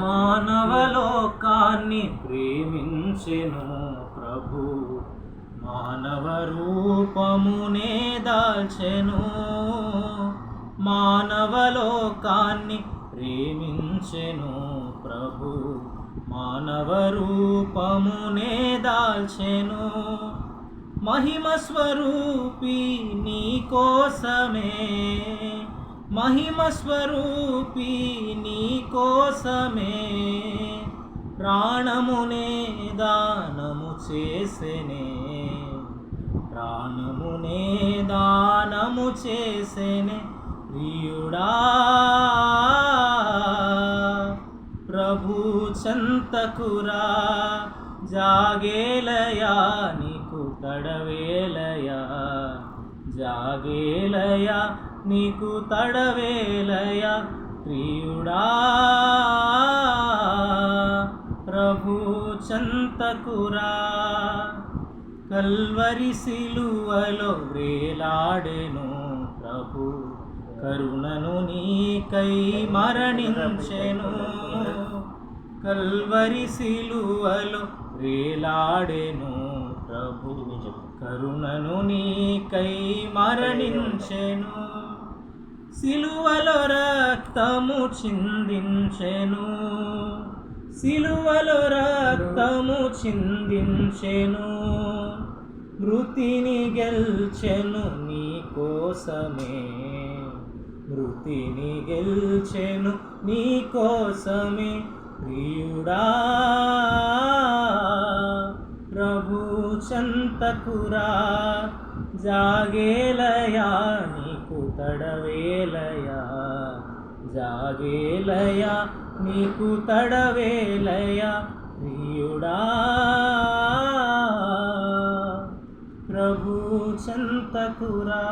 మానవలోకాన్ని ప్రేమించెను ప్రభు, మానవ రూపమునే దాల్చెను. మానవలోకాన్ని ప్రేమించెను ప్రభు, మానవ రూపమునే దాల్చెను. మహిమ స్వరూపి నీ కోసమే, మహిమ స్వరూపి నీ కోసమే ప్రాణమునే దానము చేసెనే, ప్రాణమునే దానము చేసెనే ప్రియుడా. ప్రభు చెంతకురా, జాగేలయా నీకు తడవేలయా, జాగేలయా నీకు తడవేలయా ప్రియుడా. ప్రభు చెంతకురా, కల్వరి సిలువలో వేలాడెను ప్రభు, కరుణను నీకై మరణించెను. కల్వరి సిలువలో వేలాడెను ప్రభు, కరుణను నీకై మరణించెను. సిలువలో రక్తము చిందించెను, సిలువలో రక్తము చిందించెను. మృతిని గెల్చెను నీ కోసమే, మృతిని గెల్చెను నీ కోసమే ప్రియుడా. ప్రభు చెంతకురా, జాగేలయా నీకు తడవేలయా, జాగేలయా నీకు తడవేలయా ప్రియుడా. ప్రభు చెంతకురా.